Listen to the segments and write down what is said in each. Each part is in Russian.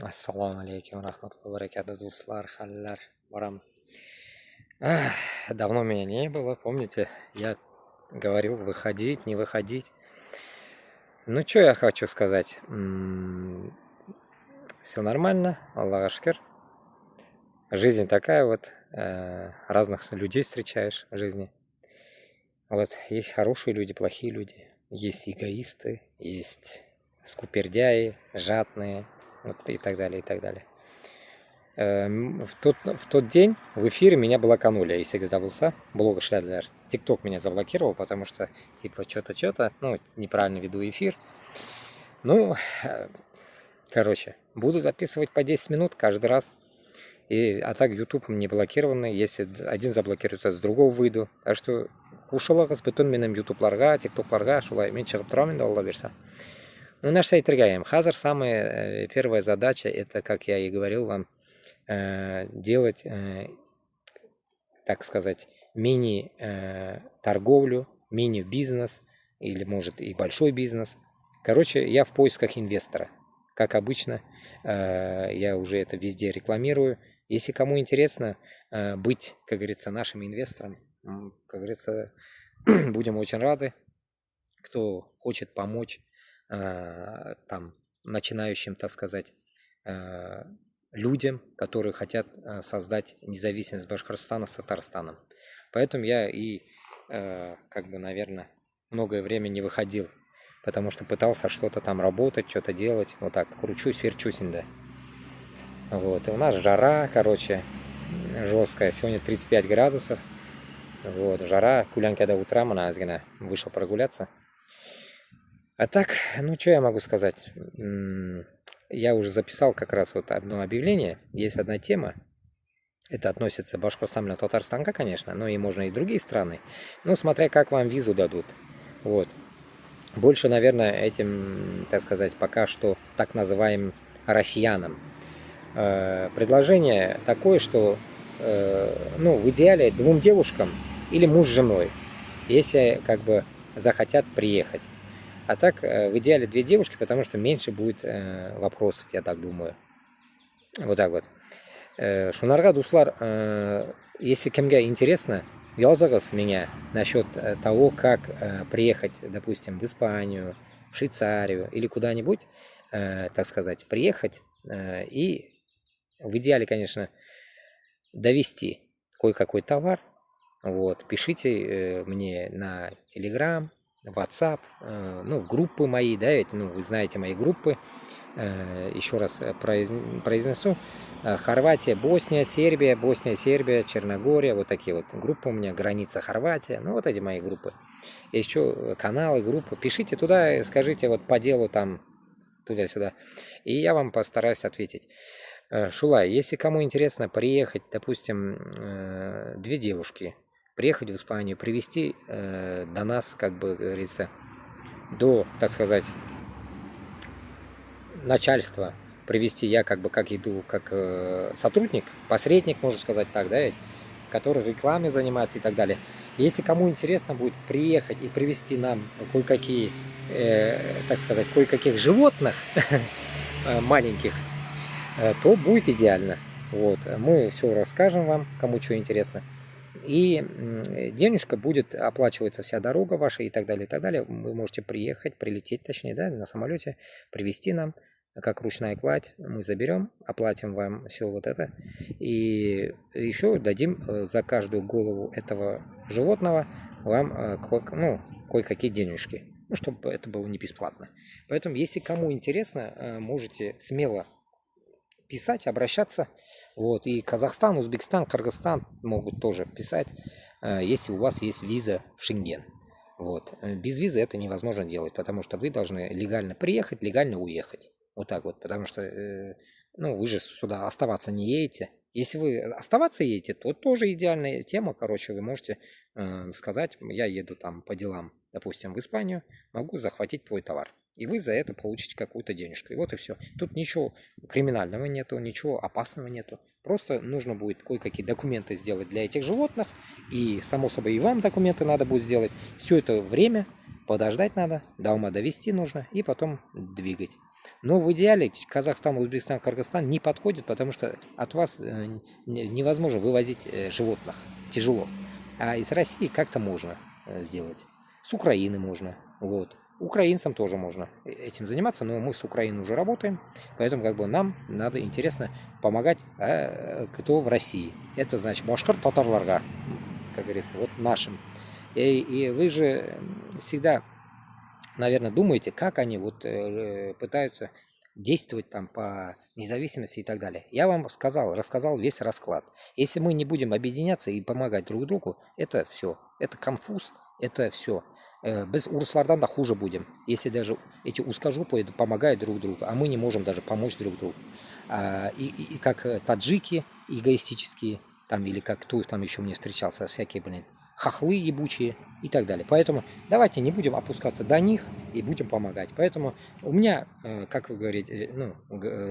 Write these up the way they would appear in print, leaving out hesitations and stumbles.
Ассаламу алейкум рахматуллахи баракату, дуслар, халлар, барам. Давно меня не было, помните? Я говорил выходить, не выходить. Ну, что я хочу сказать? Все нормально, Аллах шкир. Жизнь такая вот, разных людей встречаешь в жизни. Вот, есть хорошие люди, плохие люди. Есть эгоисты, есть скупердяи, жадные, вот, и так далее, и так далее. В тот день в эфире меня блоканули, если забылся, блог Шлядлер. ТикТок меня заблокировал, потому что, типа, что-то, ну, неправильно веду эфир. Ну, короче, буду записывать по 10 минут каждый раз. А так YouTube не блокированный. Если один заблокируется, с другого выйду. Так что кушалағыз бүтін менің ютубларға, тиктокларға шулай мен шығып тұрамын да, Алла берса. Ну, наш сайт Рыгаем. Хазар самая первая задача, это, как я и говорил вам, делать, так сказать, мини-торговлю, мини-бизнес, или может и большой бизнес. Короче, я в поисках инвестора. Как обычно, я уже это везде рекламирую. Если кому интересно быть, как говорится, нашим инвестором, как говорится, будем очень рады. Кто хочет помочь там начинающим, так сказать, людям, которые хотят создать независимость Башкортостана с Татарстаном. Поэтому я и, как бы, наверное, многое время не выходил, потому что пытался что-то там работать, что-то делать. Вот так, кручусь, верчусь, да. Вот, и у нас жара, короче, жесткая. Сегодня 35 градусов. Вот, жара. Кулянка до утра, маназгина. Вышел прогуляться. А так, ну, что я могу сказать? Я уже записал как раз вот одно объявление. Есть одна тема. Это относится к Башкортостану, Татарстанка, конечно, но и можно и другие страны. Ну, смотря как вам визу дадут. Вот. Больше, наверное, этим, так сказать, пока что так называемым россиянам. Предложение такое, что, ну, в идеале 2 девушкам или муж с женой, если как бы захотят приехать. А так, в идеале 2 девушки, потому что меньше будет вопросов, я так думаю. Вот так вот. Шунарга, дуслар, если кемге интересно, языгыз меня насчет того, как приехать, допустим, в Испанию, в Швейцарию или куда-нибудь, так сказать, приехать и в идеале, конечно, довести кое-какой товар. Вот, пишите мне на Telegram, WhatsApp, ну, в группы мои, да, ну, вы знаете мои группы. Еще раз произнесу. Хорватия, Босния, Сербия, Черногория, вот такие вот группы у меня, граница Хорватия, ну, вот эти мои группы. Есть еще каналы, группы, пишите туда, скажите вот по делу там, туда-сюда, и я вам постараюсь ответить. Шулай, если кому интересно приехать, допустим, 2 девушки, приехать в Испанию, привезти до нас, как бы говорится, до, так сказать, начальства, привести я как бы как иду, как сотрудник, посредник, можно сказать так, да, ведь, который рекламой занимается и так далее. Если кому интересно будет приехать и привести нам кое-какие, так сказать, кое-каких животных маленьких, то будет идеально. Вот, мы все расскажем вам, кому что интересно. И денежка будет оплачиваться, вся дорога ваша и так далее, и так далее. Вы можете приехать, прилететь, точнее, да, на самолете, привезти нам, как ручная кладь. Мы заберем, оплатим вам все вот это. И еще дадим за каждую голову этого животного вам, ну, кое-какие денежки. Ну, чтобы это было не бесплатно. Поэтому, если кому интересно, можете смело писать, обращаться. Вот, и Казахстан, Узбекистан, Кыргызстан могут тоже писать, если у вас есть виза в Шенген. Вот. Без визы это невозможно делать, потому что вы должны легально приехать, легально уехать. Вот так вот, потому что, ну, вы же сюда оставаться не едете. Если вы оставаться едете, то тоже идеальная тема. Короче, вы можете сказать, я еду там по делам, допустим, в Испанию, могу захватить твой товар. И вы за это получите какую-то денежку. И вот и все. Тут ничего криминального нету, ничего опасного нету. Просто нужно будет кое-какие документы сделать для этих животных. И, само собой, и вам документы надо будет сделать. Все это время подождать надо, до ума довести нужно и потом двигать. Но в идеале Казахстан, Узбекистан, Кыргызстан не подходит, потому что от вас невозможно вывозить животных. Тяжело. А из России как-то можно сделать. С Украины можно. Вот. Украинцам тоже можно этим заниматься, но мы с Украиной уже работаем, поэтому как бы нам надо интересно помогать, кто в России. Это значит башкир татарларга, как говорится, вот нашим. И вы же всегда, наверное, думаете, как они вот пытаются действовать там по независимости и так далее. Я вам рассказал весь расклад. Если мы не будем объединяться и помогать друг другу, это все, это конфуз, это все. Без урслардан да хуже будем, если даже эти узкожопые помогают друг другу, а мы не можем даже помочь друг другу. И как таджики эгоистические, там, или как кто там еще мне встречался, всякие, блин, хохлы ебучие и так далее. Поэтому давайте не будем опускаться до них и будем помогать. Поэтому у меня, как вы говорите,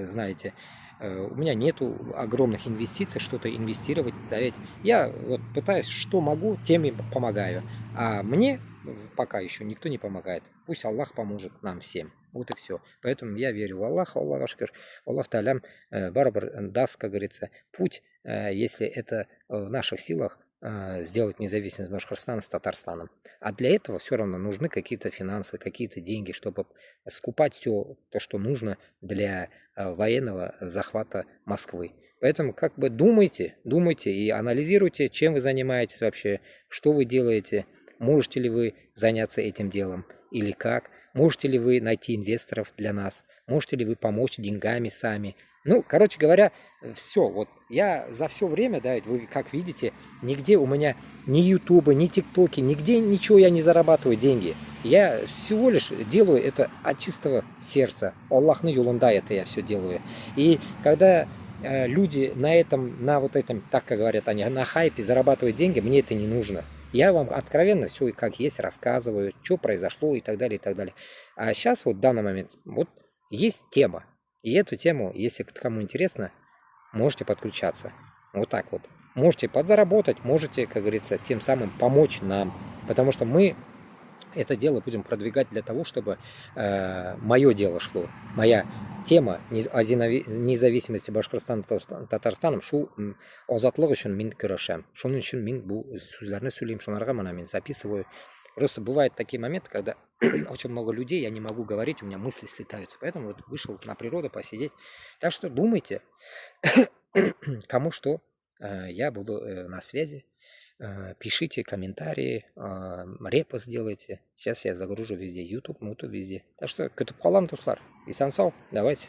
знаете, у меня нету огромных инвестиций, что-то инвестировать, давить. Я вот пытаюсь, что могу, тем и помогаю. А мне пока еще никто не помогает. Пусть Аллах поможет нам всем. Вот и все. Поэтому я верю в Аллаха, Аллах шкир, Аллах Талям барбар даст, как говорится, путь, если это в наших силах, сделать независимость Башкортостана с Татарстаном. А для этого все равно нужны какие-то финансы, какие-то деньги, чтобы скупать все то, что нужно для военного захвата Москвы. Поэтому как бы думайте и анализируйте, чем вы занимаетесь вообще, что вы делаете, можете ли вы заняться этим делом или как, можете ли вы найти инвесторов для нас, можете ли вы помочь деньгами сами. Ну, короче говоря, все, вот я за все время, да, вы как видите, нигде у меня ни ютуба, ни тиктоки, нигде ничего я не зарабатываю деньги. Я всего лишь делаю это от чистого сердца. Аллахны юлында это я все делаю. И когда люди на этом, на вот этом, так как говорят они, на хайпе зарабатывают деньги, мне это не нужно. Я вам откровенно все как есть рассказываю, что произошло и так далее, и так далее. А сейчас вот в данный момент, вот есть тема. И эту тему, если кому интересно, можете подключаться. Вот так вот. Можете подзаработать, можете, как говорится, тем самым помочь нам. Потому что мы это дело будем продвигать для того, чтобы мое дело шло. Моя тема о независимости Башкортостана Татарстаном шу озатлык үшін мен күрәшәм. Шуның үшін мен бұл сүзләрне сөйлеймін, шунарға мына мен записываю. Просто бывают такие моменты, когда очень много людей, я не могу говорить, у меня мысли слетаются. Поэтому вот вышел на природу посидеть. Так что думайте, кому что. Я буду на связи. Пишите комментарии, репост делайте. Сейчас я загружу везде, YouTube, везде. Так что, күтіп қалам, туслар. Исан сау, давайте.